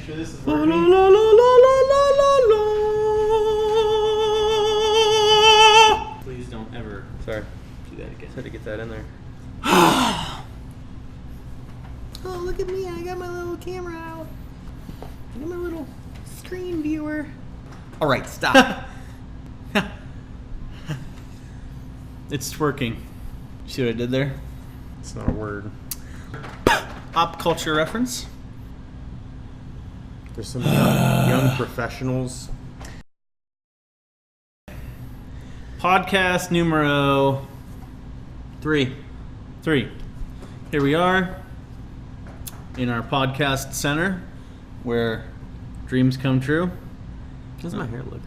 sure this is working. Please don't ever Sorry. do that again. Just had to get that in there. Oh, look at me. I got my little camera out. I got my little screen viewer. All right, stop. It's twerking. See what I did there? It's not a word. Pop culture reference. There's some young professionals. Podcast numero 3. 3. Here we are in our podcast center where dreams come true. How's my hair look?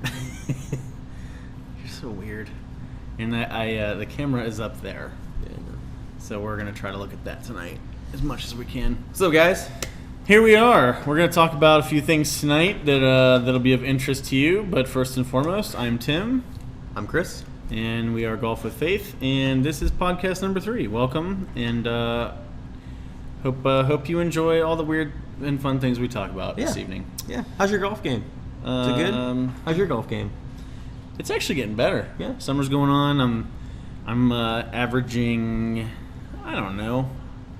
You're so weird. And the camera is up there. Yeah, no. So we're going to try to look at that tonight as much as we can. What's up, guys? Here we are. We're going to talk about a few things tonight that'll be of interest to you. But first and foremost, I'm Tim. I'm Kris. And we are Golf with Faith. And this is podcast number 3. Welcome. And hope you enjoy all the weird and fun things we talk about this evening. Yeah. How's your golf game? Is it good? How's your golf game? It's actually getting better. Yeah. Summer's going on. I'm averaging, I don't know.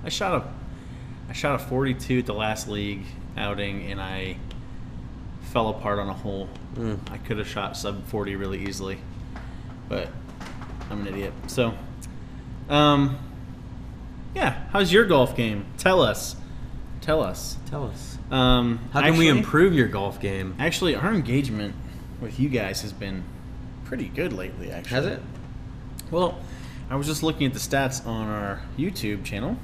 I shot a 42 at the last league outing, and I fell apart on a hole. I could have shot sub 40 really easily, but I'm an idiot. So, yeah. How's your golf game? Tell us. How can we improve your golf game? Actually, our engagement with you guys has been pretty good lately, actually. Has it? Well, I was just looking at the stats on our YouTube channel.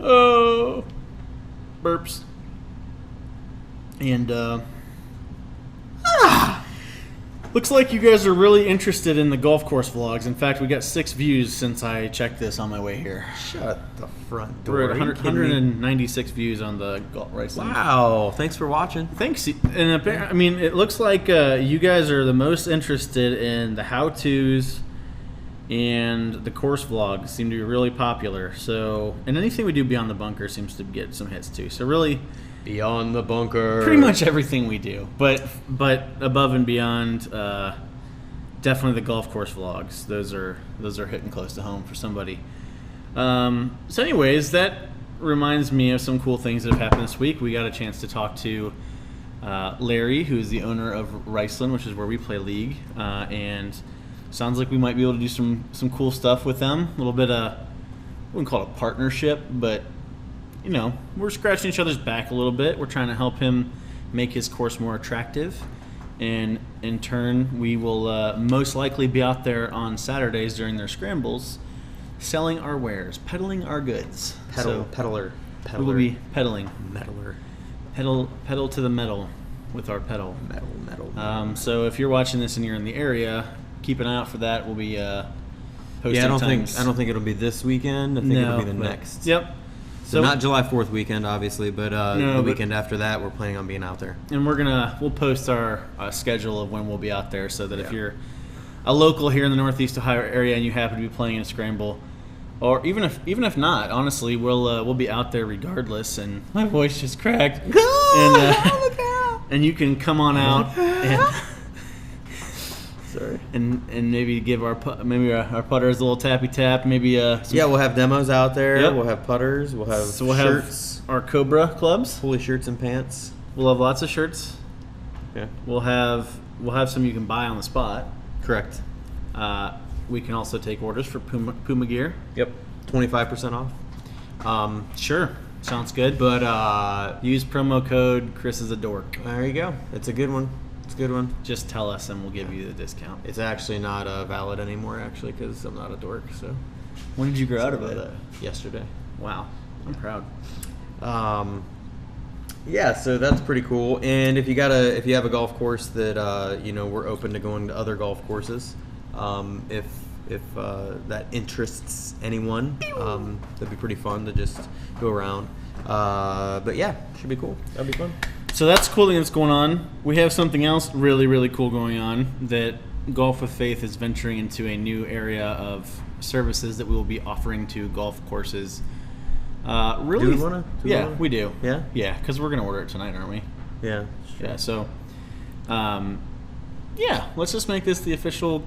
Oh, burps. And, looks like you guys are really interested in the golf course vlogs. In fact, we got 6 views since I checked this on my way here. Shut the front door. We're at 196 views on the golf race. Wow. Thanks for watching. Thanks. And I mean, it looks like you guys are the most interested in the how-tos, and the course vlogs seem to be really popular. So, and anything we do beyond the bunker seems to get some hits too. So really, Beyond the bunker. pretty much everything we do, but above and beyond, definitely the golf course vlogs. Those are hitting close to home for somebody. So, anyways, that reminds me of some cool things that have happened this week. We got a chance to talk to Larry, who is the owner of Riceland, which is where we play league, and sounds like we might be able to do some cool stuff with them. A little bit of, I wouldn't call it a partnership, but you know, we're scratching each other's back a little bit. We're trying to help him make his course more attractive. And in turn, we will most likely be out there on Saturdays during their scrambles, selling our wares, peddling our goods. Peddler. We will be peddling. Meddler. Pedal to the metal with our pedal. Metal. So if you're watching this and you're in the area, keep an eye out for that. We'll be posting Yeah, I don't times. think it'll be this weekend. I think it'll be the but- next. Yep. So not July 4th weekend, obviously, but the but- weekend after that, we're planning on being out there. And we'll post our schedule of when we'll be out there, so that if you're a local here in the Northeast Ohio area and you happen to be playing in a scramble, or even if not, honestly, we'll be out there regardless. And my voice just cracked. And you can come on out and Sorry. and maybe give our putters a little tappy tap. Maybe We'll have demos out there. Yep. We'll have putters. We'll have shirts. have our Cobra clubs. Fully shirts and pants. We'll have lots of shirts. Yeah. We'll have some you can buy on the spot. Correct. We can also take orders for Puma gear. Yep. 25% off. Sure, sounds good. But use promo code Kris is a dork. There you go. It's a good one. Just tell us and we'll give you the discount. It's actually not valid anymore, actually, because I'm not a dork. So. When did you grow out of it? Yesterday. Wow, I'm proud. Yeah, so that's pretty cool. And if you have a golf course that we're open to going to other golf courses. If that interests anyone, that'd be pretty fun to just go around. But yeah, should be cool. That'd be fun. So that's cool thing that's going on. We have something else really, really cool going on, that Golf with Faith is venturing into a new area of services that we will be offering to golf courses Really? Do we wanna? Yeah, we do. Yeah? Yeah, because we're gonna order it tonight, aren't we? Yeah. Sure. Yeah. So, yeah, let's just make this the official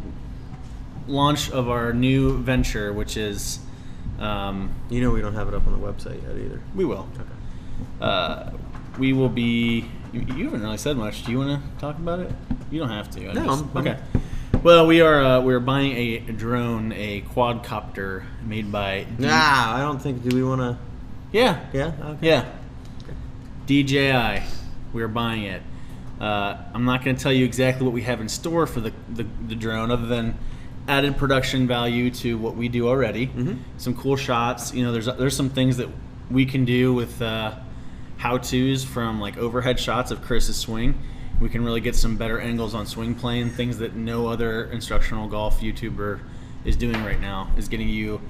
launch of our new venture, which is. We don't have it up on the website yet either. We will. Okay. We will be. You haven't really said much. Do you want to talk about it? You don't have to. Okay. Well, we're buying a drone, a quadcopter made by. I don't think. Do we want to? Yeah. Yeah. Okay. Yeah. DJI. We're buying it. I'm not going to tell you exactly what we have in store for the drone, other than added production value to what we do already. Mm-hmm. Some cool shots. There's some things that we can do with how-tos from like overhead shots of Kris's swing. We can really get some better angles on swing plane, things that no other instructional golf YouTuber is doing right now, is getting you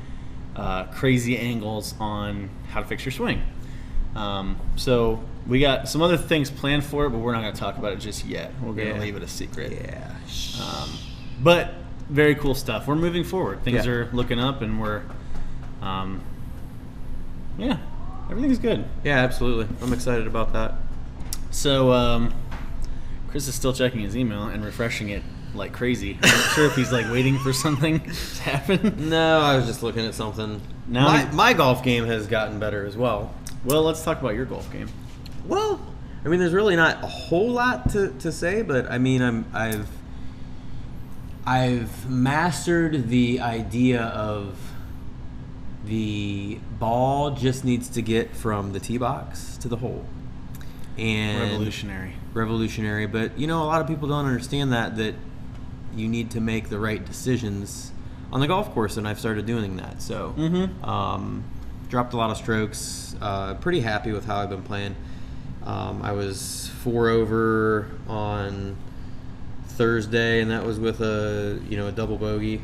crazy angles on how to fix your swing. So we got some other things planned for it, but we're not going to talk about it just yet. We're going to leave it a secret. Yeah. But very cool stuff. We're moving forward. Things are looking up, and we're, everything's good. Yeah, absolutely. I'm excited about that. So, Kris is still checking his email and refreshing it like crazy. I'm not sure if he's like waiting for something to happen. No, I was just looking at something. Now my golf game has gotten better as well. Well, let's talk about your golf game. Well, I mean, there's really not a whole lot to say, but I mean, I've mastered the idea of the ball just needs to get from the tee box to the hole. And revolutionary, but a lot of people don't understand that you need to make the right decisions on the golf course, and I've started doing that. So, dropped a lot of strokes. Pretty happy with how I've been playing. I was 4 over on Thursday, and that was with a double bogey,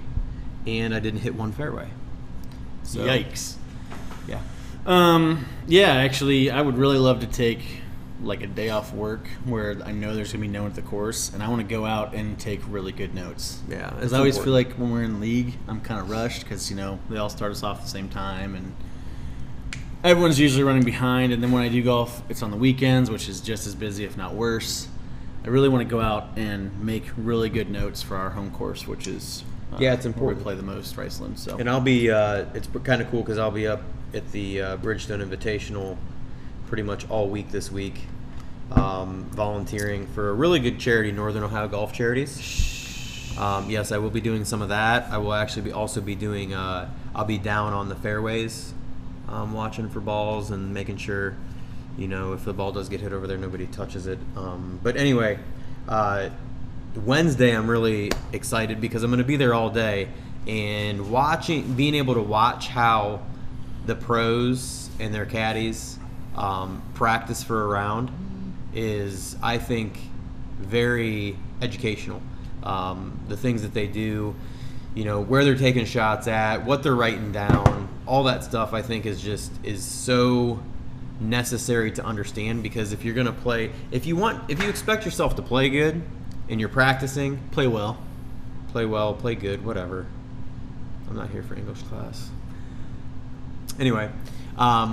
and I didn't hit one fairway. So, yikes. Yeah. Actually, I would really love to take like a day off work where I know there's gonna be no one at the course, and I want to go out and take really good notes. Yeah, because I always feel like when we're in league, I'm kind of rushed because they all start us off at the same time, and everyone's usually running behind. And then when I do golf, it's on the weekends, which is just as busy, if not worse. I really want to go out and make really good notes for our home course, which is it's important. Where we play the most, Riceland. So, and I'll be it's kind of cool because I'll be up at the Bridgestone Invitational pretty much all week this week, volunteering for a really good charity, Northern Ohio Golf Charities. Yes, I will be doing some of that. I will actually also be doing. I'll be down on the fairways, watching for balls and making sure, if the ball does get hit over there, nobody touches it. But anyway, Wednesday I'm really excited because I'm going to be there all day and being able to watch how the pros and their caddies practice for a round is, I think, very educational. The things that they do, where they're taking shots at, what they're writing down, all that stuff, I think is so necessary to understand, because if you're going to play, if you expect yourself to play good and you're practicing, play well, play good, whatever. I'm not here for English class. Anyway,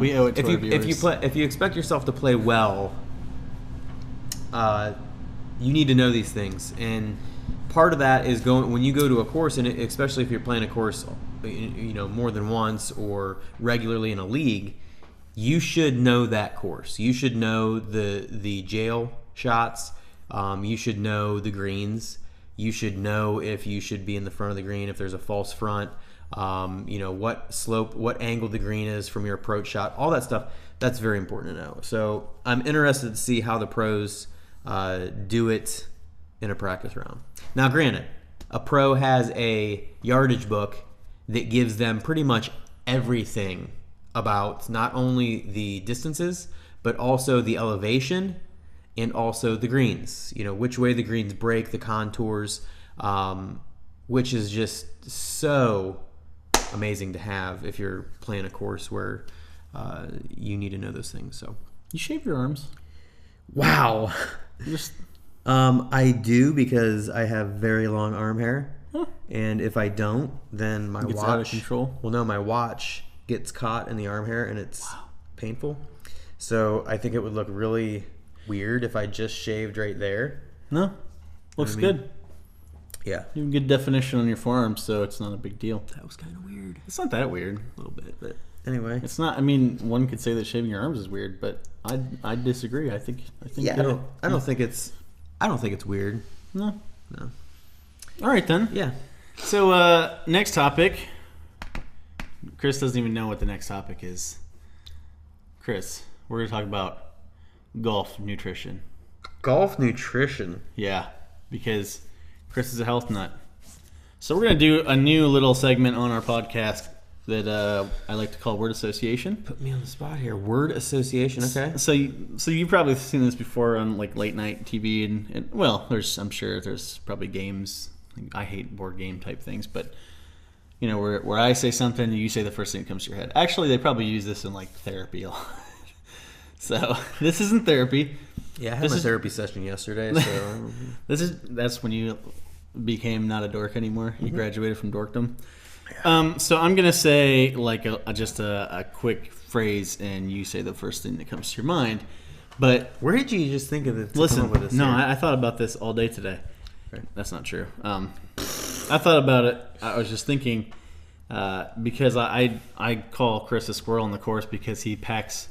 we owe it to our viewers. If you expect yourself to play well, you need to know these things, and part of that is when you go to a course, and especially if you're playing a course, more than once or regularly in a league, you should know that course. You should know the jail shots. You should know the greens. You should know if you should be in the front of the green, if there's a false front. What slope, what angle the green is from your approach shot, all that stuff. That's very important to know. So I'm interested to see how the pros do it in a practice round. Now, granted, a pro has a yardage book that gives them pretty much everything about not only the distances, but also the elevation and also the greens. Which way the greens break, the contours, which is just so amazing to have if you're playing a course where you need to know those things. So you shave your arms? Wow. Just I do, because I have very long arm hair, and if I don't, then my watch out of control. Well, no, my watch gets caught in the arm hair, and it's painful. So I think it would look really weird if I just shaved right there. No, looks good. Yeah. You have a good definition on your forearm, so it's not a big deal. That was kind of weird. It's not that weird. A little bit, but anyway. It's not. I mean, one could say that shaving your arms is weird, but I disagree. I think. Yeah, I don't think it's weird. No. No. All right then. Yeah. So next topic. Kris doesn't even know what the next topic is. Kris, we're gonna talk about golf nutrition. Golf nutrition. Yeah, because Kris is a health nut. So we're going to do a new little segment on our podcast that I like to call word association. Put me on the spot here. Word association, okay. So you've probably seen this before on like late night TV and well, I'm sure there's probably games. I hate board game type things, but you know where I say something and you say the first thing that comes to your head. Actually, they probably use this in like therapy a lot. So this isn't therapy. Yeah, I had my therapy session yesterday. So that's when you became not a dork anymore. You graduated from dorkdom. Yeah. So I'm gonna say like just a quick phrase, and you say the first thing that comes to your mind. But where did you just think of it? Listen, with this no, I thought about this all day today. Okay. That's not true. I thought about it. I was just thinking because I call Kris a squirrel in the course because he packs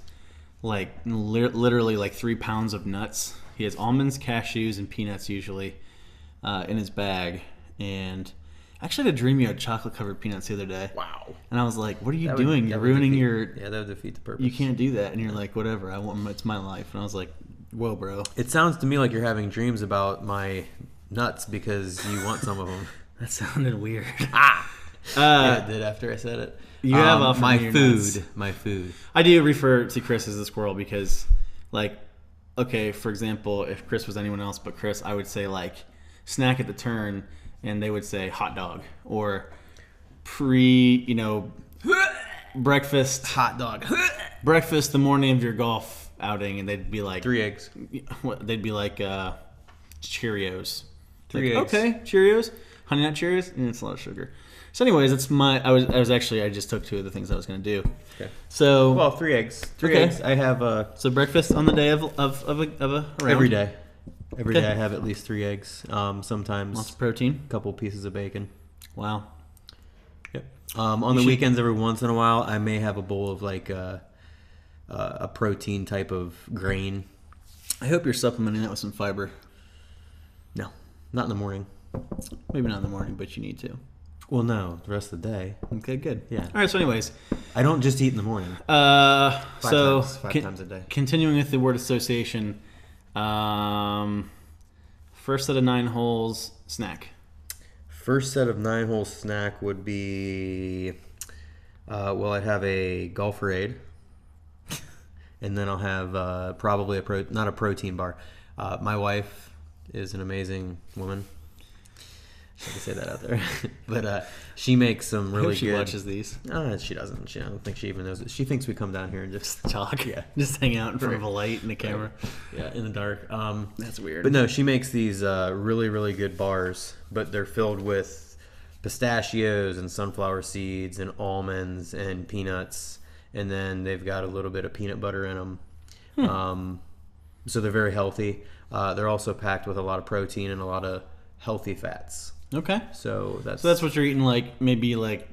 like literally like 3 pounds of nuts. He has almonds, cashews, and peanuts usually in his bag. And I actually had a dream you had chocolate covered peanuts the other day. Wow. And I was like, "What are you doing? You're ruining your." Yeah, that would defeat the purpose. You can't do that. And you're like, "Whatever. It's my life." And I was like, "Whoa, bro." It sounds to me like you're having dreams about my nuts because you want some of them. That sounded weird. Yeah, it did after I said it. You have offered my me your food. nuts. My food. I do refer to Kris as a squirrel because, like, okay, for example, if Kris was anyone else but Kris, I would say like snack at the turn, and they would say hot dog or breakfast Hot dog. breakfast the morning of your golf outing, and they'd be like 3 eggs. They'd be like Cheerios. 3 like, eggs. Okay, Cheerios, Honey Nut Cheerios, and it's a lot of sugar. So, anyways, that's I just took 2 of the things I was going to do. Okay. So, Well, 3 eggs. 3 Okay. eggs. I have so breakfast on the day of a round. every day. Every Okay. day I have at least 3 eggs. Sometimes Lots of protein. a couple pieces of bacon. Wow. Yep. On the weekends, every once in a while, I may have a bowl of like a protein type of grain. I hope you're supplementing that with some fiber. No, not in the morning. Maybe not in the morning, but you need to. Well, no, the rest of the day. Okay, good. Yeah. All right. So, anyways, I don't just eat in the morning. five times a day. Continuing with the word association, first set of 9 holes snack. First set of 9-hole snack would be, I'd have a Golferade, and then I'll have probably not a protein bar. My wife is an amazing woman. I can say that out there, but she makes some really she good. watches these. She doesn't. I don't think she even knows it. She thinks we come down here and just Talk. Yeah, Just hang out in front of a light and a camera. yeah, in the dark. That's weird. But no, she makes these really, really good bars, but they're filled with pistachios and sunflower seeds and almonds and peanuts, and then they've got a little bit of peanut butter in them. So they're very healthy. They're also packed with a lot of protein and a lot of healthy fats. Okay. So that's what you're eating. Like maybe like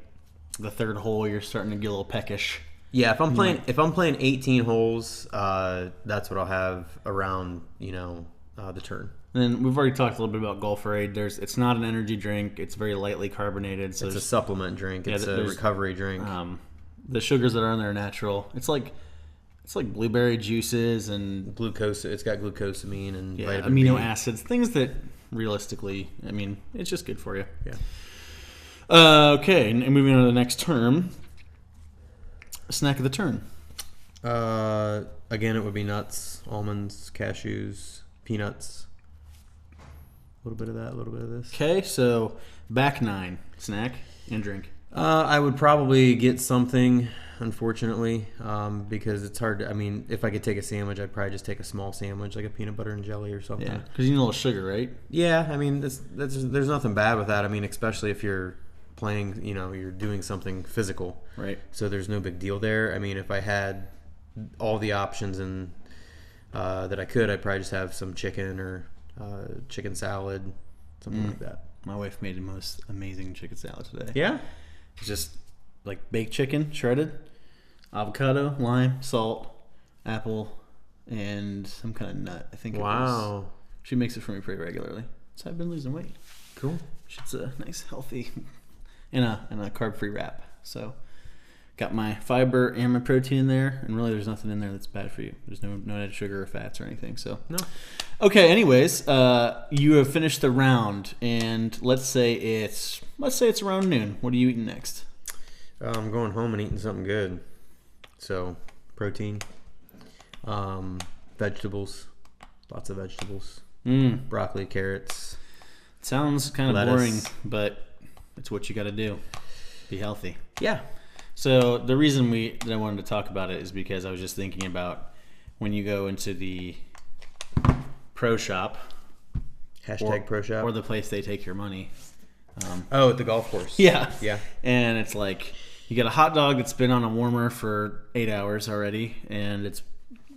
the 3rd hole, you're starting to get a little peckish. Yeah, if I'm playing 18 holes, that's what I'll have around the turn. And then we've already talked a little bit about Golferade. It's not an energy drink. It's very lightly carbonated. So It's a supplement drink. Yeah, It's a recovery drink. The sugars that are in there are natural. It's like blueberry juices and Glucose. It's got glucosamine and vitamin amino B. acids, things that realistically, I mean, it's just good for you. Yeah. Okay, and moving on to the next term, snack of the turn. Again, it would be nuts, almonds, cashews, peanuts. A little bit of that, a little bit of this. Okay, so back 9, snack and drink. I would probably get something, unfortunately, because it's hard to, if I could take a sandwich, I'd probably just take a small sandwich, like a peanut butter and jelly or something. Yeah, because you need a little sugar, right? Yeah, there's nothing bad with that. Especially if you're playing, you're doing something physical. Right. So there's no big deal there. If I had, all the options and that I could, I'd probably just have some chicken or chicken salad, something like that. My wife made the most amazing chicken salad today. Yeah? It's just like baked chicken, shredded, avocado, lime, salt, apple, and some kind of nut. I think it was. She makes it for me pretty regularly. So I've been losing weight. Cool. It's a nice, healthy, and a carb-free wrap. So got my fiber and my protein in there, and really there's nothing in there that's bad for you. There's no added sugar or fats or anything. So no. Okay. Anyways, you have finished the round, and let's say it's around noon. What are you eating next? I'm going home and eating something good. So protein, vegetables, lots of vegetables, broccoli, carrots. Sounds kind of boring, but it's what you got to do. Be healthy. Yeah. So the reason that I wanted to talk about it is because I was just thinking about when you go into the pro shop. Pro shop. Or the place they take your money. At the golf course. Yeah. Yeah. And it's like you get a hot dog that's been on a warmer for 8 hours already. And it's,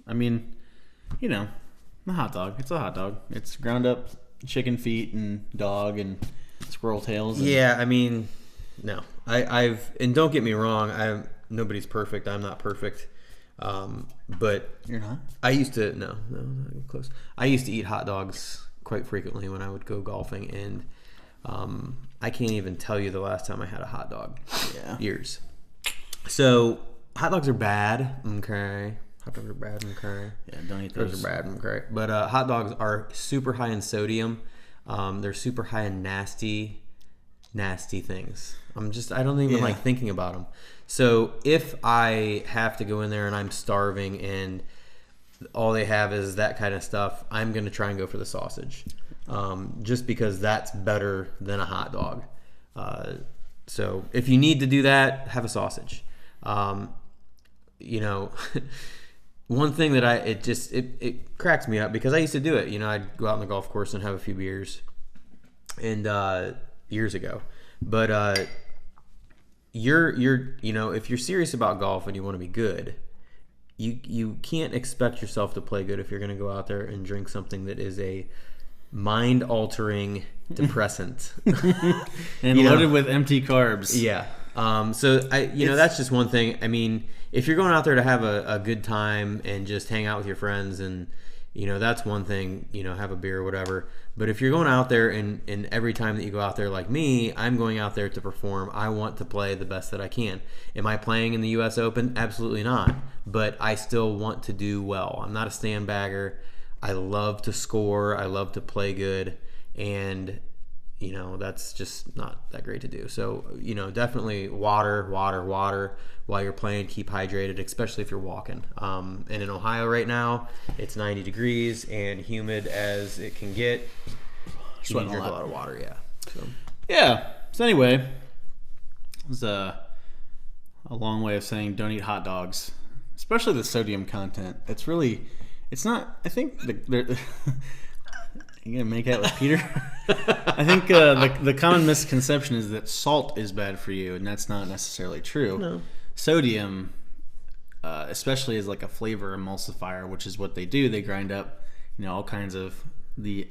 a hot dog. It's a hot dog. It's ground up chicken feet and dog and squirrel tails. No. And don't get me wrong, nobody's perfect. I'm not perfect. But you're not? I used to not even close. I used to eat hot dogs quite frequently when I would go golfing, and I can't even tell you the last time I had a hot dog. Yeah. Years. So hot dogs are bad. Okay. Hot dogs are bad. Okay. Yeah, don't eat those. Those are bad. Okay. But hot dogs are super high in sodium. They're super high in nasty things. I don't even like thinking about them. So if I have to go in there and I'm starving and all they have is that kind of stuff, I'm going to try and go for the sausage. Just because that's better than a hot dog. So if you need to do that, have a sausage. One thing that it cracks me up because I used to do it. I'd go out on the golf course and have a few beers, and years ago. But if you're serious about golf and you want to be good, you can't expect yourself to play good if you're going to go out there and drink something that is a mind-altering depressant and loaded with empty carbs. Yeah. So that's just one thing. I mean, if you're going out there to have a good time and just hang out with your friends and that's one thing, have a beer or whatever. But if you're going out there and every time that you go out there like me, I'm going out there to perform. I want to play the best that I can. Am I playing in the U.S. Open? Absolutely not. But I still want to do well. I'm not a sandbagger. I love to score. I love to play good. And, that's just not that great to do. So, definitely water while you're playing. Keep hydrated, especially if you're walking. And in Ohio right now, it's 90 degrees and humid as it can get. You need to drink a lot of water, yeah. So anyway, it was a long way of saying don't eat hot dogs, especially the sodium content. It's not. I think you gonna make out with Peter? I think the common misconception is that salt is bad for you, and that's not necessarily true. No. Sodium, especially as like a flavor emulsifier, which is what they do. They grind up, all kinds of the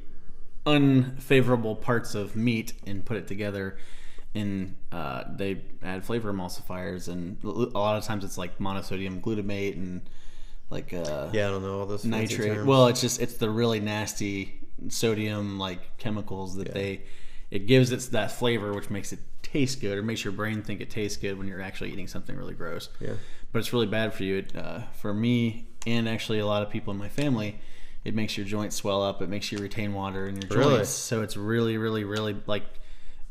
unfavorable parts of meat and put it together. And they add flavor emulsifiers, and a lot of times it's like monosodium glutamate and like I don't know all those nitrate. Well, it's the really nasty sodium like chemicals that it gives it that flavor, which makes it taste good or makes your brain think it tastes good when you're actually eating something really gross. Yeah. But it's really bad for you. For me and actually a lot of people in my family, it makes your joints swell up. It makes you retain water in your joints. Really? So it's really, really, really like.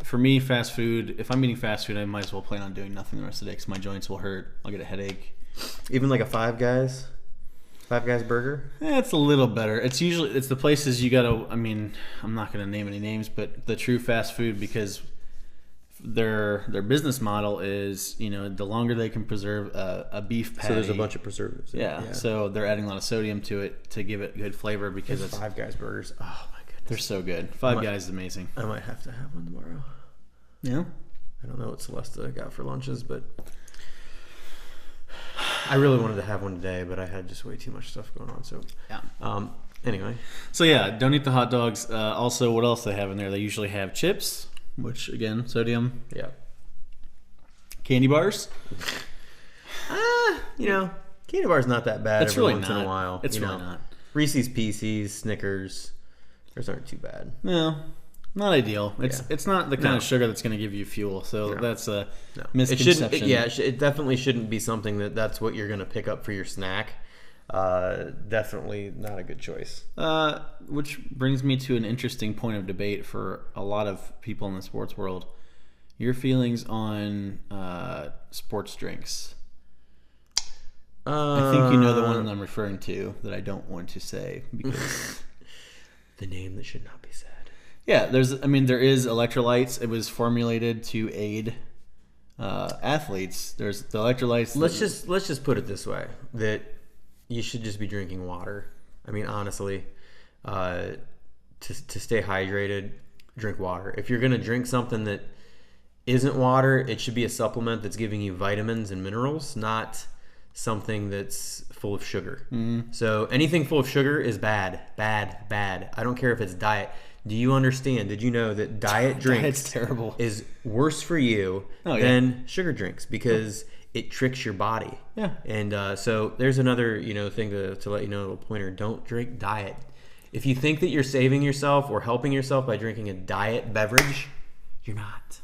For me, fast food, if I'm eating fast food, I might as well plan on doing nothing the rest of the day because my joints will hurt. I'll get a headache. Even like a Five Guys burger? It's a little better. It's the places you gotta, I'm not gonna name any names, but the true fast food, because their business model is, the longer they can preserve a beef patty. So there's a bunch of preservatives. Yeah, so they're adding a lot of sodium to it to give it good flavor because it's Five Guys burgers. Oh my goodness. They're so good. Five Guys is amazing. I might have to have one tomorrow. Yeah? I don't know what Celeste got for lunches, but I really wanted to have one today, but I had just way too much stuff going on. So Yeah. Anyway. So yeah, don't eat the hot dogs. Also, what else they have in there? They usually have chips, which again, sodium. Yeah. Candy bars. Candy bar's not that bad. It's every really once not. in a while. It's really not. Reese's Pieces, Snickers, those aren't too bad. No, not ideal. It's not the kind of sugar that's going to give you fuel. So that's a misconception. It definitely shouldn't be something that's what you're going to pick up for your snack. Definitely not a good choice. Which brings me to an interesting point of debate for a lot of people in the sports world. Your feelings on sports drinks. I think you know the one I'm referring to that I don't want to say because the name that should not be said. Yeah, there is electrolytes. It was formulated to aid athletes. There's the electrolytes. Let's just put it this way: that you should just be drinking water. I mean, honestly, to stay hydrated, drink water. If you're gonna drink something that isn't water, it should be a supplement that's giving you vitamins and minerals, not something that's full of sugar. So anything full of sugar is bad. I don't care if it's diet. Do you understand? Did you know that diet drinks terrible. is worse for you than sugar drinks because it tricks your body? Yeah. And so there's another thing to let you know, a little pointer. Don't drink diet. If you think that you're saving yourself or helping yourself by drinking a diet beverage, you're not.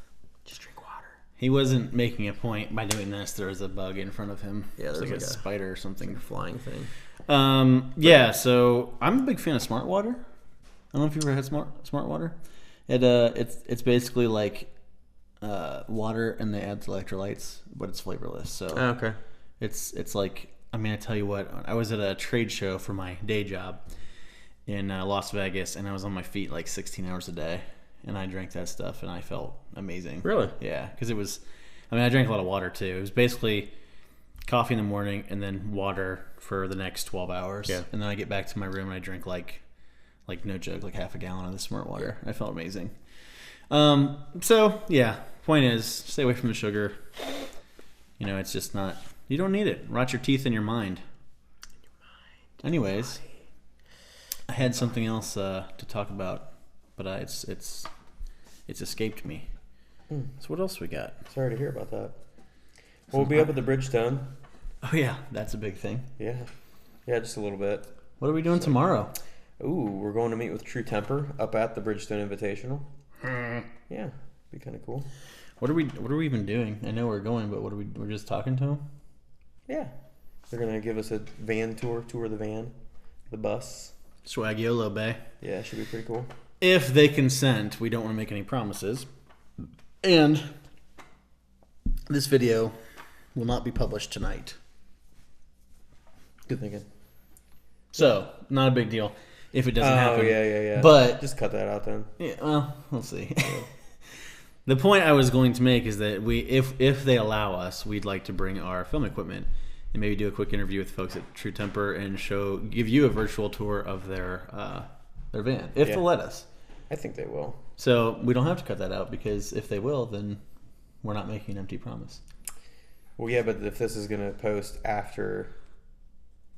He wasn't making a point by doing this. There was a bug in front of him. Yeah, there's like a spider or something. Flying thing. So I'm a big fan of Smart Water. I don't know if you've ever had Smart Water. It's basically like water and they add electrolytes, but it's flavorless. So okay. It's like, I mean, I tell you what, I was at a trade show for my day job in Las Vegas, and I was on my feet like 16 hours a day. And I drank that stuff, and I felt amazing. Really? Yeah, because I drank a lot of water, too. It was basically coffee in the morning and then water for the next 12 hours. Yeah. And then I get back to my room, and I drink, like no joke, like half a gallon of the Smart Water. Yeah. I felt amazing. So, yeah, point is, stay away from the sugar. It's just not, you don't need it. Rot your teeth in your mind. Anyways, I had something else to talk about. But it's escaped me. So what else we got? Sorry to hear about that. We'll be up at the Bridgestone. Oh yeah, that's a big thing. Yeah, just a little bit. What are we doing tomorrow? Ooh, we're going to meet with True Temper up at the Bridgestone Invitational. Yeah, be kind of cool. What are we even doing? I know we're going, but we're just talking to them? Yeah, they're gonna give us a van tour of the van, the bus. Swagiolo Bay. Yeah, it should be pretty cool. If they consent, we don't want to make any promises. And this video will not be published tonight. Good thinking. So, not a big deal if it doesn't happen. Oh, yeah. But just cut that out then. Yeah, well, we'll see. The point I was going to make is that if they allow us, we'd like to bring our film equipment and maybe do a quick interview with folks at True Temper and give you a virtual tour of their van, if they'll let us. I think they will. So we don't have to cut that out because if they will, then we're not making an empty promise. Well, yeah, but if this is going to post after...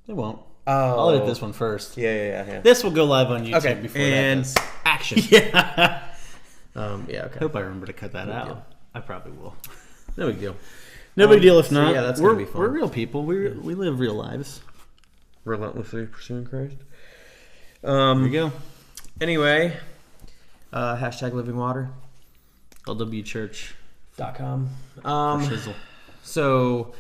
They won't. Oh. I'll edit this one first. Yeah. This will go live on YouTube before and that does. Action. Yeah. Okay. I hope I remember to cut that out. Deal. I probably will. No big deal. No big deal if not. So yeah, that's going to be fun. We're real people. We live real lives. Relentlessly pursuing Christ. There you go. Anyway, hashtag living water. LWchurch.com. Shizzle. So,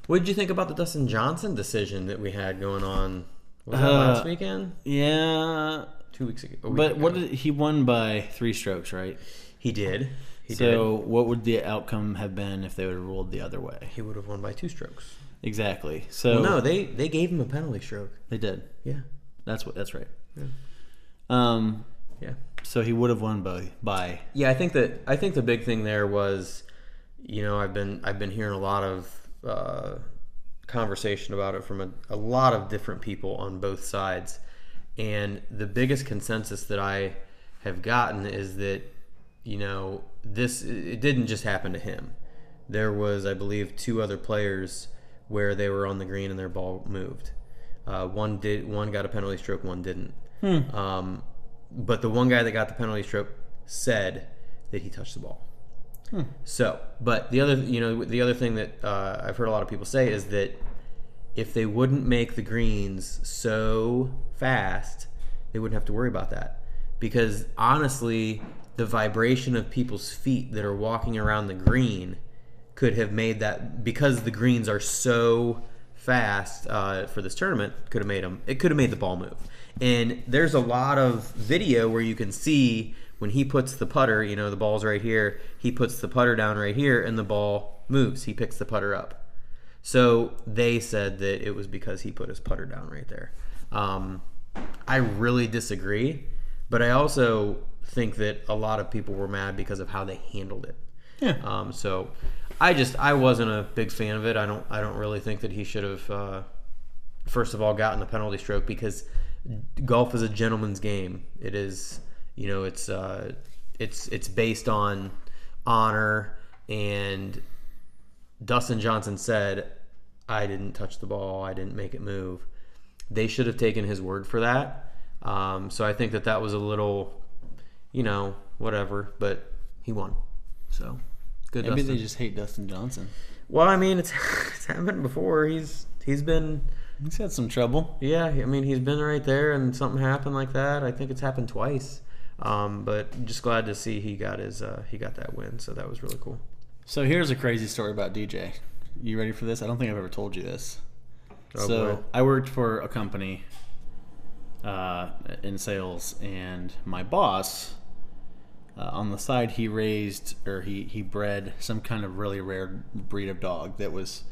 what did you think about the Dustin Johnson decision that we had going on? Was that last weekend? Yeah. 2 weeks ago. But he won by 3 strokes, right? He did. What would the outcome have been if they would have ruled the other way? He would have won by 2 strokes. Exactly. So no, they gave him a penalty stroke. They did. Yeah. That's right. Yeah. Yeah. So he would have won by. Yeah, I think the big thing there was, I've been hearing a lot of conversation about it from a lot of different people on both sides, and the biggest consensus that I have gotten is that it didn't just happen to him. There was, I believe, 2 other players where they were on the green and their ball moved. One got a penalty stroke, one didn't. But the one guy that got the penalty stroke said that he touched the ball. So, but the other thing that I've heard a lot of people say is that if they wouldn't make the greens so fast, they wouldn't have to worry about that. Because honestly, the vibration of people's feet that are walking around the green could have made that, because the greens are so fast for this tournament, it could have made the ball move. And there's a lot of video where you can see when he puts the putter, the ball's right here, he puts the putter down right here and the ball moves. He picks the putter up. So they said that it was because he put his putter down right there. I really disagree, but I also think that a lot of people were mad because of how they handled it. Yeah. So I wasn't a big fan of it. I don't really think that he should have first of all gotten the penalty stroke, because golf is a gentleman's game. It is, it's based on honor, and Dustin Johnson said, I didn't touch the ball, I didn't make it move. They should have taken his word for that. So I think that was a little, whatever, but he won. So good. Maybe Dustin. they just hate Dustin Johnson. Well, I mean, it's happened before. He's had some trouble. Yeah, I mean, he's been right there, and something happened like that. I think it's happened twice. But just glad to see he got that win. So that was really cool. So here's a crazy story about DJ. You ready for this? I don't think I've ever told you this. Oh, So boy. I worked for a company in sales, and my boss, on the side, he bred some kind of really rare breed of dog that was,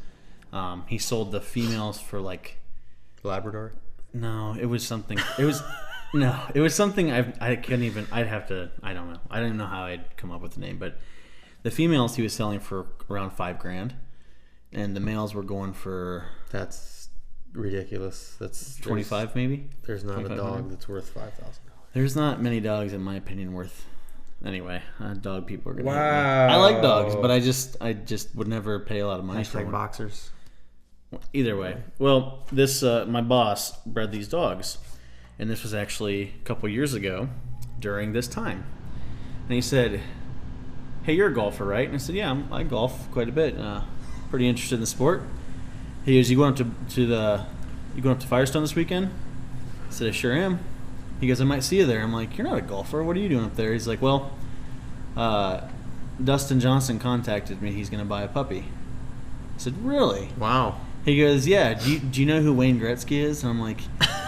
he sold the females for like Labrador? No, it was something. It was something I don't even know. I don't even know how I'd come up with the name, but the females he was selling for around $5,000, and the males were going for, That's ridiculous. That's 25 maybe. There's not a dog that's worth $5,000. There's not many dogs, in my opinion, worth. Anyway, dog people are gonna. hate me. Wow. I like dogs, but I just would never pay a lot of money for one. Boxers. Either way, well, this my boss bred these dogs, and this was actually a couple years ago during this time. And he said, "Hey, you're a golfer, right?" And I said, "Yeah, I golf quite a bit. Pretty interested in the sport." He goes, "You going up to Firestone this weekend?" I said, "I sure am." He goes, "I might see you there." I'm like, "You're not a golfer. What are you doing up there?" He's like, "Well, Dustin Johnson contacted me. He's going to buy a puppy." I said, "Really?" Wow. He goes, "Yeah. Do you know who Wayne Gretzky is?" And I'm like,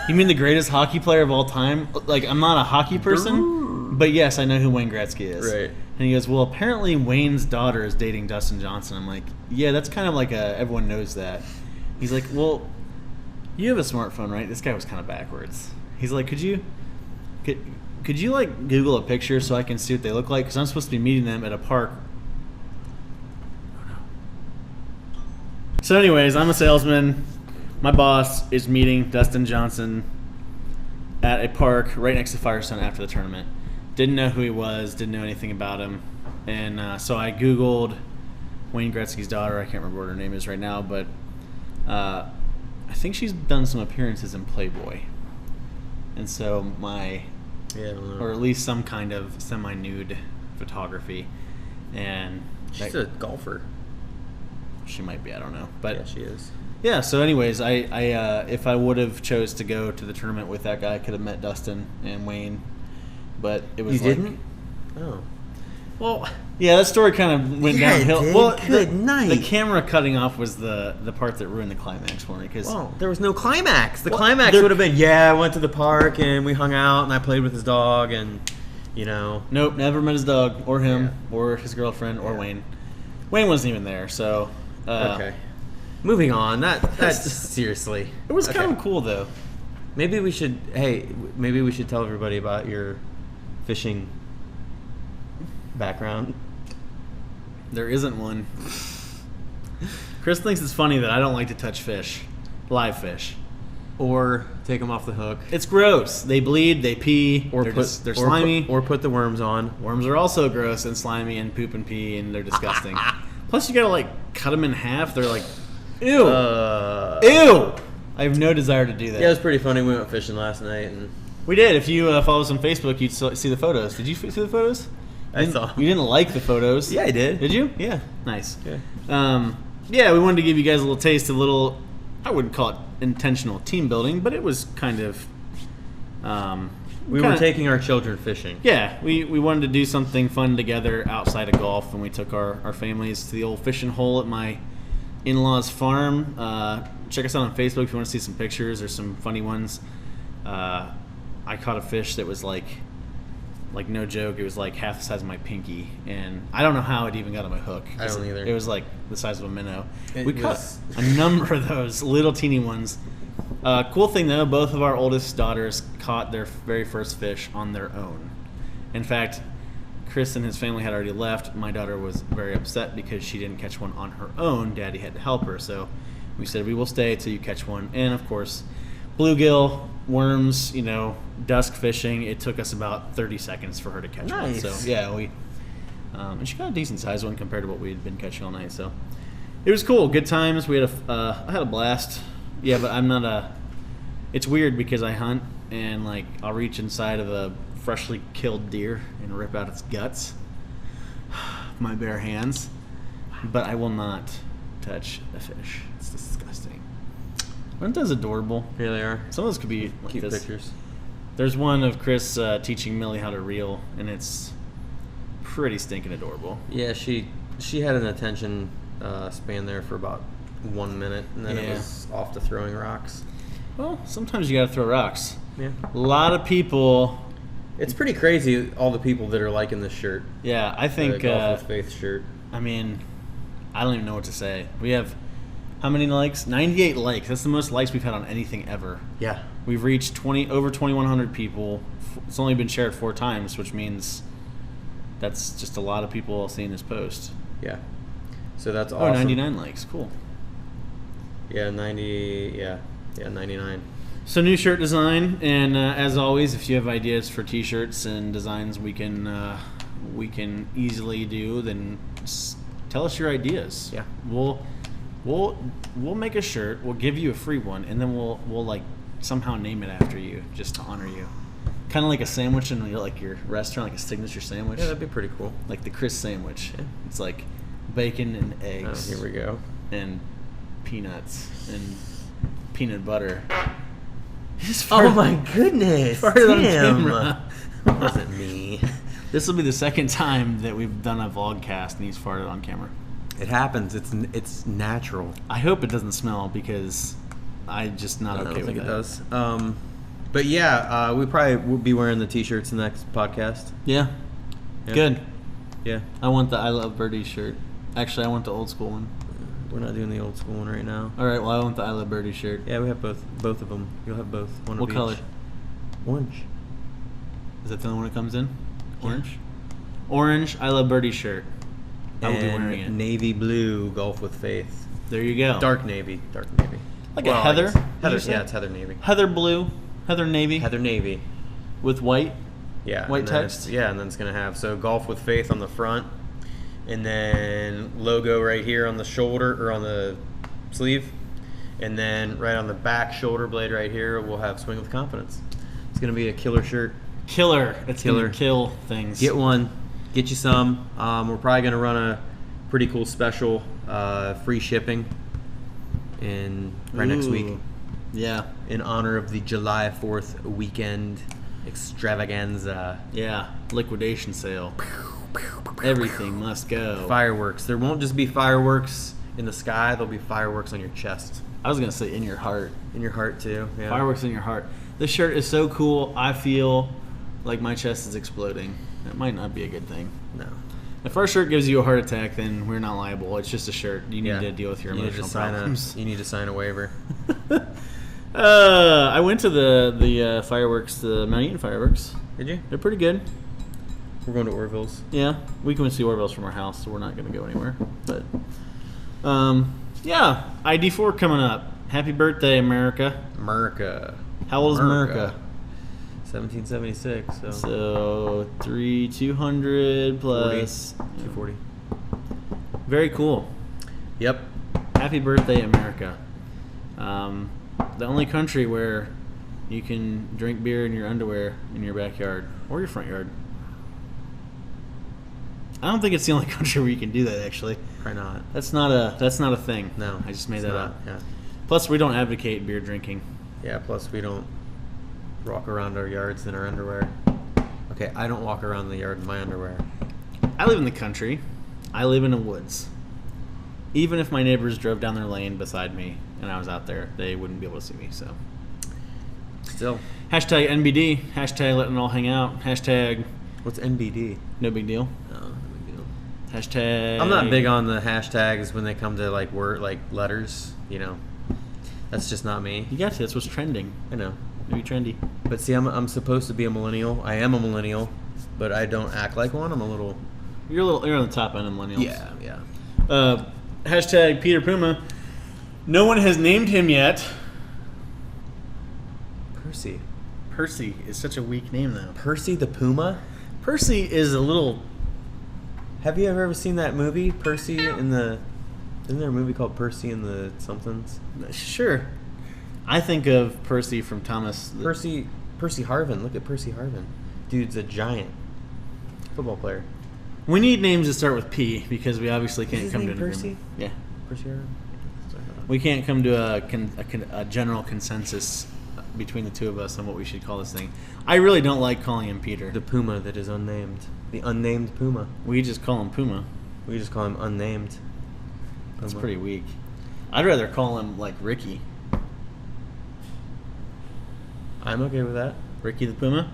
"You mean the greatest hockey player of all time?" Like, I'm not a hockey person, but yes, I know who Wayne Gretzky is. Right. And he goes, "Well, apparently Wayne's daughter is dating Dustin Johnson." I'm like, "Yeah, that's kind of like everyone knows that." He's like, "Well, you have a smartphone, right?" This guy was kind of backwards. He's like, Could you like Google a picture so I can see what they look like? Because I'm supposed to be meeting them at a park." So anyways, I'm a salesman. My boss is meeting Dustin Johnson at a park right next to Firestone after the tournament. Didn't know who he was, didn't know anything about him. And so I Googled Wayne Gretzky's daughter. I can't remember what her name is right now, but I think she's done some appearances in Playboy. And so I don't know. or at least some kind of semi-nude photography. And She's a golfer. she might be, I don't know. But Yeah, she is. yeah, so anyways, I if I would have chose to go to the tournament with that guy, I could have met Dustin and Wayne. But it was You like, didn't? Oh. Well, yeah, that story kind of went Yeah, it downhill. did. Well, Good night. The camera cutting off was the part that ruined the climax for me. Cause, Well, there was no climax. The Well, climax there- would have been, I went to the park and we hung out and I played with his dog and, nope, never met his dog or him Yeah. or his girlfriend or Yeah. Wayne. Wayne wasn't even there, so. Okay. Moving on. That's seriously. It was Okay. kind of cool, though. Maybe we should tell everybody about your fishing background. There isn't one. Chris thinks it's funny that I don't like to touch fish, live fish. Or take them off the hook. It's gross. They bleed, they pee, Or they're slimy. Or put the worms on. Worms are also gross and slimy and poop and pee, and they're disgusting. Plus, you gotta cut them in half. They're Ew. Ew. I have no desire to do that. Yeah, it was pretty funny. We went fishing last night, and We did. If you follow us on Facebook, you'd see the photos. Did you see the photos? I saw. You didn't like the photos. Yeah, I did. Did you? Yeah. Nice. Yeah. Yeah, we wanted to give you guys a little taste, I wouldn't call it intentional team building, but it was kind of... We were taking our children fishing. Yeah, we wanted to do something fun together outside of golf, and we took our families to the old fishing hole at my in-laws' farm. Check us out on Facebook if you want to see some pictures. There's some funny ones. I caught a fish that was like no joke, it was like half the size of my pinky, and I don't know how it even got on my hook. I don't either. It was like the size of a minnow. We caught a number of those little teeny ones. Cool thing though, both of our oldest daughters caught their very first fish on their own. In fact, Kris and his family had already left. My daughter was very upset because she didn't catch one on her own. Daddy had to help her, so we said we will stay till you catch one. And of course, bluegill, worms, dusk fishing. It took us about 30 seconds for her to catch one. So yeah, and she got a decent sized one compared to what we had been catching all night. So it was cool, good times. I had a blast. Yeah, but I'm not it's weird because I hunt and I'll reach inside of a freshly killed deer and rip out its guts with my bare hands, but I will not touch a fish. It's disgusting. Aren't those adorable? Here they are. Some of those could be Cute this. pictures. There's one of Kris teaching Millie how to reel, and it's pretty stinking adorable. Yeah, she had an attention span there for about 1 minute, and then it was off to throwing rocks. Well, sometimes you gotta throw rocks. Yeah. A lot of people... It's pretty crazy, all the people that are liking this shirt. Yeah, I think... The Golf with Faith shirt. I mean, I don't even know what to say. We have... How many likes? 98 likes. That's the most likes we've had on anything ever. Yeah. We've reached over 2,100 people. It's only been shared 4 times, which means that's just a lot of people seeing this post. Yeah. So that's awesome. Oh, 99 likes. Cool. Yeah, 99. So new shirt design, and as always, if you have ideas for T-shirts and designs we can easily do, then tell us your ideas. Yeah. We'll make a shirt. We'll give you a free one, and then we'll somehow name it after you, just to honor you. Kind of like a sandwich in your restaurant, like a signature sandwich. Yeah, that'd be pretty cool. Like the Kris sandwich. Yeah. It's like bacon and eggs. Oh, here we go. And peanuts and peanut butter. Oh my goodness! Farted on camera. That wasn't me. This will be the second time that we've done a vlogcast and he's farted on camera. It happens. It's natural. I hope it doesn't smell because I'm just not okay with it. I don't think it does. But yeah, we probably will be wearing the T-shirts in the next podcast. Yeah. Good. Yeah. I want the I Love Birdie shirt. Actually, I want the old school one. We're not doing the old school one right now. All right. Well, I want the I Love Birdie shirt. Yeah, we have both of them. You'll have both. One what of color? Each. Orange. Is that the only one that comes in? Orange. Yeah. Orange. I Love Birdie shirt. I will be wearing it. Navy blue Golf with Faith. There you go. Dark navy. Like a heather? Heather. Yeah, it's heather navy. Heather blue. Heather navy. Heather navy. With white. Yeah. White text. And then it's gonna have Golf with Faith on the front, and then logo right here on the shoulder or on the sleeve, and then right on the back shoulder blade right here we'll have Swing with Confidence. It's gonna be a killer shirt. Killer. It's gonna kill things. Get one. Get you some. We're probably going to run a pretty cool special, free shipping next week. Yeah. In honor of the July 4th weekend extravaganza. Yeah. Liquidation sale. Everything must go. Fireworks. There won't just be fireworks in the sky. There'll be fireworks on your chest. I was going to say in your heart. In your heart, too. Yeah. Fireworks in your heart. This shirt is so cool. I feel like my chest is exploding. That might not be a good thing. No. If our shirt gives you a heart attack, then we're not liable. It's just a shirt. You need to deal with your emotional problems. You need to sign a waiver. I went to the fireworks, the Mount Eaton fireworks. Did you? They're pretty good. We're going to Orville's. Yeah, we can see Orville's from our house, so we're not going to go anywhere. But, yeah, ID4 coming up. Happy birthday, America. How old is America? 1776. So 200 plus 240. Very cool. Yep. Happy birthday, America. The only country where you can drink beer in your underwear in your backyard or your front yard. I don't think it's the only country where you can do that, actually. Probably not. That's not a thing. No. I just made it's that not, up. Yeah. Plus, we don't advocate beer drinking. Yeah, plus we don't walk around our yards in our underwear. Okay, I don't walk around the yard in my underwear. I live in the country. I live in the woods. Even if my neighbors drove down their lane beside me and I was out there, they wouldn't be able to see me. So, Still. hashtag NBD. Hashtag letting it all hang out. Hashtag What's NBD? no big deal. No, no big deal. Hashtag. I'm not big on the hashtags when they come to like word, like letters. That's just not me. You got to. That's what's trending. I know. Maybe trendy. But see, I'm supposed to be a millennial. I am a millennial, but I don't act like one. I'm a little. You're on the top end of millennials. Yeah. Hashtag Peter Puma. No one has named him yet. Percy. Percy is such a weak name, though. Percy the Puma. Percy is a little. Have you ever seen that movie, Percy in the? Isn't there a movie called Percy and the somethings? Sure. I think of Percy from Thomas. Percy Harvin. Look at Percy Harvin. Dude's a giant football player. We need names that start with P because we obviously can't his come to name an Percy? agreement. Yeah. Percy Harvin. We can't come to a general consensus between the two of us on what we should call this thing. I really don't like calling him Peter. The Puma that is unnamed. The unnamed Puma. We just call him Puma. We just call him unnamed. That's Puma. pretty weak. I'd rather call him like Ricky. I'm okay with that. Ricky the Puma?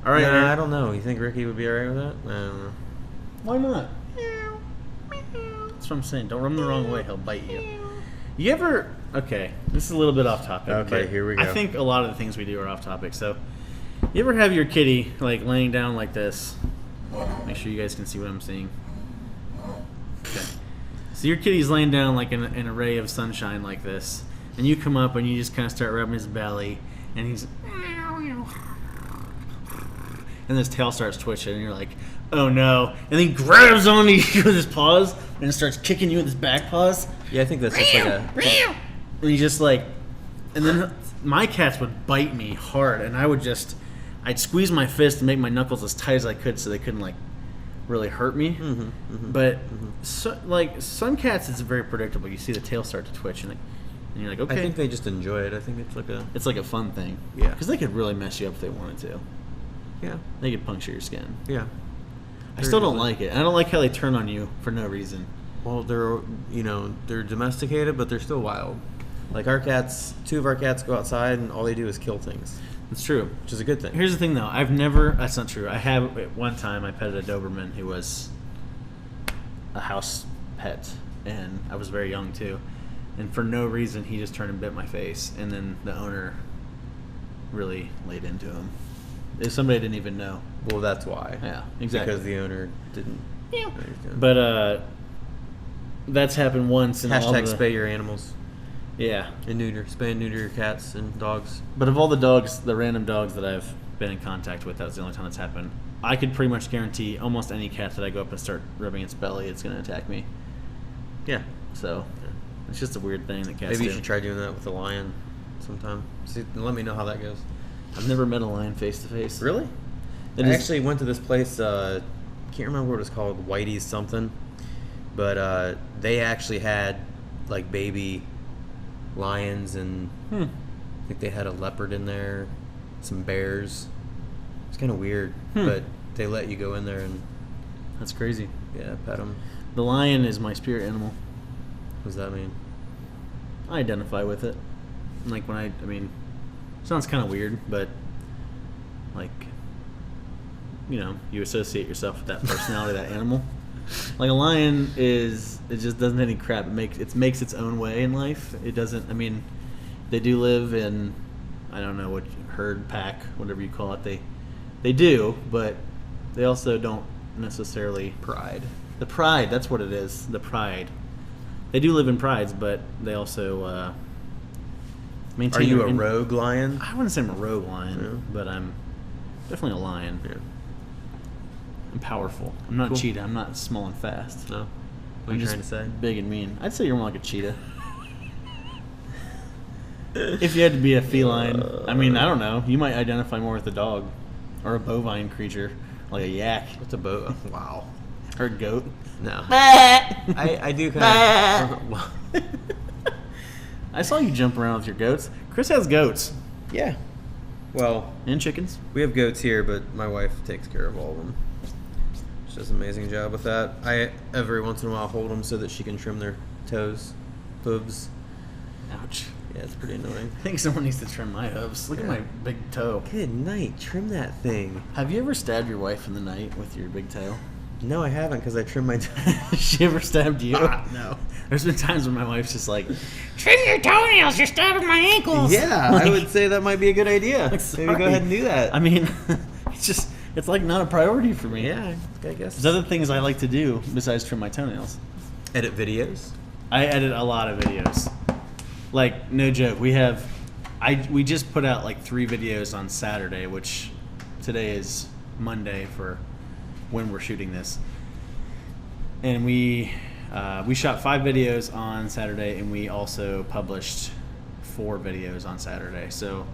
All right. Nah, I don't know. You think Ricky would be alright with that? I don't know. Why not? That's what I'm saying. Don't run the wrong way. He'll bite you. You ever... Okay, this is a little bit off topic. Okay, but here we go. I think a lot of the things we do are off topic. So, you ever have your kitty like laying down like this? Make sure you guys can see what I'm seeing. Okay. So your kitty's laying down like in an array of sunshine like this, and you come up and you just kind of start rubbing his belly, and he's... And his tail starts twitching, and you're like, oh no. And then he grabs onto you with his paws and starts kicking you with his back paws. Yeah, I think that's just like a... And he's just like... And then my cats would bite me hard, and I'd squeeze my fist and make my knuckles as tight as I could so they couldn't, like, really hurt me. But, some cats, it's very predictable. You see the tail start to twitch, and you're like, okay. I think they just enjoy it. I think it's like a... a fun thing. Yeah. Because they could really mess you up if they wanted to. Yeah. They could puncture your skin. Yeah. I still don't like it. I don't like how they turn on you for no reason. Well, they're domesticated, but they're still wild. Like two of our cats go outside, and all they do is kill things. It's true. Which is a good thing. Here's the thing, though. That's not true. At one time, I petted a Doberman who was a house pet, and I was very young, too. And for no reason, he just turned and bit my face, and then the owner really laid into him. If somebody didn't even know. Well, that's why. Yeah, exactly. Because the owner didn't. Yeah. But that's happened once. Hashtag spay your animals. Yeah. And neuter. Spay and neuter your cats and dogs. But of all the dogs, the random dogs that I've been in contact with, that's the only time that's happened. I could pretty much guarantee almost any cat that I go up and start rubbing its belly, it's going to attack me. Yeah. So, it's just a weird thing that cats Maybe do. you should try doing that with a lion sometime. See, let me know how that goes. I've never met a lion face to face. Really? I actually went to this place, can't remember what it was called, Whitey's something. But they actually had like baby lions, and I think they had a leopard in there, some bears. It's kind of weird, but they let you go in there and... That's crazy. Yeah, pet them. The lion is my spirit animal. What does that mean? I identify with it. Like sounds kind of weird, but like, you associate yourself with that personality, that animal. Like a lion it just doesn't have any crap. It makes its own way in life. It doesn't, they do live in, I don't know what herd, pack, whatever you call it. They do, but they also don't necessarily Pride. The pride, that's what it is. The pride. They do live in prides, but they also maintain. Are you a rogue lion? I wouldn't say I'm a rogue lion, but I'm definitely a lion. Yeah. I'm powerful. I'm not Cool. cheetah. I'm not small and fast. No. What are you trying to say? Big and mean. I'd say you're more like a cheetah. If you had to be a feline, I mean, I don't know. You might identify more with a dog or a bovine creature, like a yak. What's a boat? Wow. Or a goat. No. I do kind of. I saw you jump around with your goats. Kris has goats. Yeah. Well, And chickens. we have goats here, but my wife takes care of all of them. She does an amazing job with that. I every once in a while hold them so that she can trim their toes, hooves. Ouch. Yeah, it's pretty annoying. I think someone needs to trim my hooves. Look at my big toe. Good night. Trim that thing. Have you ever stabbed your wife in the night with your big toe? No, I haven't because I trim my toes. Has she ever stabbed you? No. There's been times when my wife's just like, trim your toenails, you're stabbing my ankles. Yeah, Like, I would say that might be a good idea. Maybe sorry. go ahead and do that. I mean, it's like not a priority for me. Yeah, I guess. There's other things I like to do besides trim my toenails. Edit videos. I edit a lot of videos. Like, no joke, we just put out like 3 videos on Saturday, which today is Monday for when we're shooting this. And we shot 5 videos on Saturday, and we also published 4 videos on Saturday. So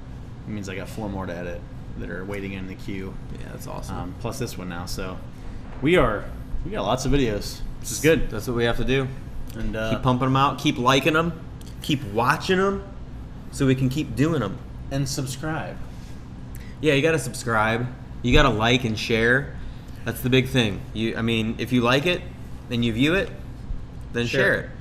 it means I got 4 more to edit that are waiting in the queue. Yeah, that's awesome. Plus this one now. So we got lots of videos, which is good. That's what we have to do. And Keep pumping them out. Keep liking them. Keep watching them, so we can keep doing them. and subscribe. Yeah, you gotta subscribe. You gotta like and share. That's the big thing. If you like it and you view it, then share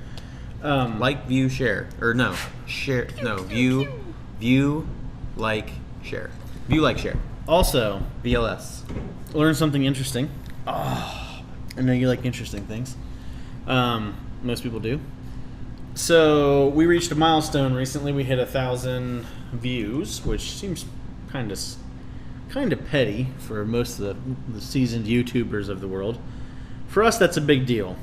it. Like, view, share. Or no, share. No, view, like, share. View, like, share. Also, VLS. learn something interesting. Oh, I know you like interesting things. Most people do. So we reached a milestone recently. We hit 1,000 views, which seems kind of petty for most of the seasoned YouTubers of the world. For us, that's a big deal.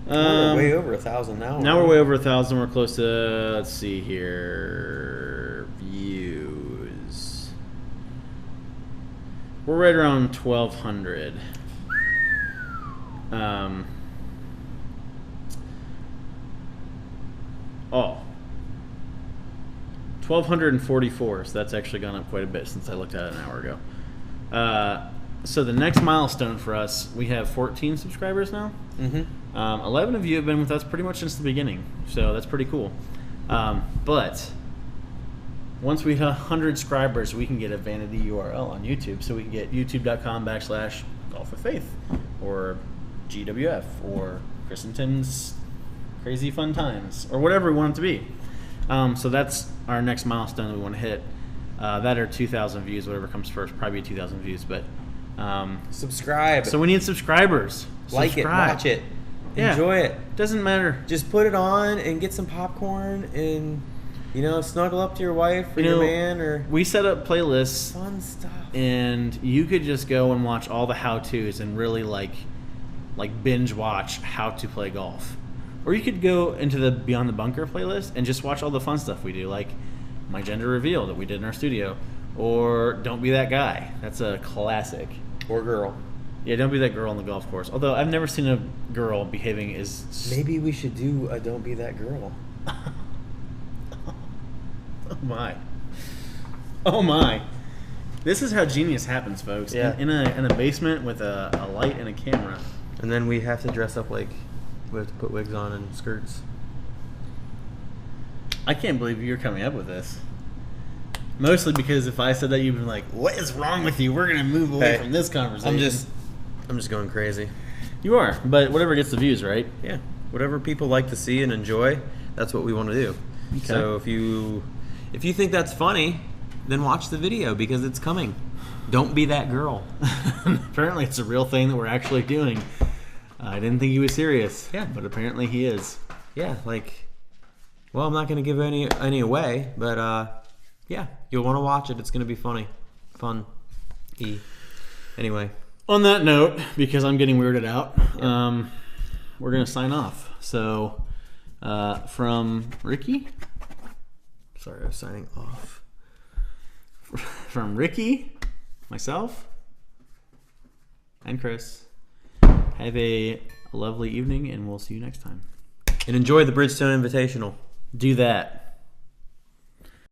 We're way over 1,000 now. Now we're way over 1,000. We're close to, let's see here, views. We're right around 1,200. 1,244. So that's actually gone up quite a bit since I looked at it an hour ago. So the next milestone for us, we have 14 subscribers now. Mm-hmm. 11 of you have been with us pretty much since the beginning, so that's pretty cool. But once we hit 100 subscribers, we can get a vanity URL on YouTube. So we can get youtube.com/Golf with Faith, or GWF, or Kris and Tim's Crazy Fun Times, or whatever we want it to be. So that's our next milestone that we want to hit. That or 2,000 views, whatever comes first. Probably 2,000 views, but Subscribe. so we need subscribers. Like Subscribe. it. Watch it. Yeah. Enjoy it. Doesn't matter. Just put it on and get some popcorn and, snuggle up to your wife or your man or We set up playlists, fun stuff. and you could just go and watch all the how-tos and really like binge watch how to play golf. Or you could go into the Beyond the Bunker playlist and just watch all the fun stuff we do, like My Gender Reveal that we did in our studio, or Don't Be That Guy. That's a classic. Or girl. Yeah, don't be that girl on the golf course. Although I've never seen a girl behaving as... Maybe we should do a Don't Be That Girl. Oh my. Oh my. This is how genius happens, folks. Yeah. In a basement with a light and a camera. And then we have to dress up like we have to put wigs on and skirts. I can't believe you're coming up with this. Mostly because if I said that, you'd be like, what is wrong with you? We're going to move away from this conversation. I'm just going crazy. You are, but whatever gets the views, right? Yeah. Whatever people like to see and enjoy, that's what we want to do. Okay. So if you think that's funny, then watch the video because it's coming. Don't be that girl. Apparently it's a real thing that we're actually doing. I didn't think he was serious. Yeah. But apparently he is. Yeah, well, I'm not going to give any away, but yeah, you'll want to watch it. It's going to be funny. Fun-y. Anyway. On that note, because I'm getting weirded out, we're going to sign off. So, from Ricky. Sorry, I was signing off. From Ricky, myself, and Kris. Have a lovely evening, and we'll see you next time. And enjoy the Bridgestone Invitational. Do that.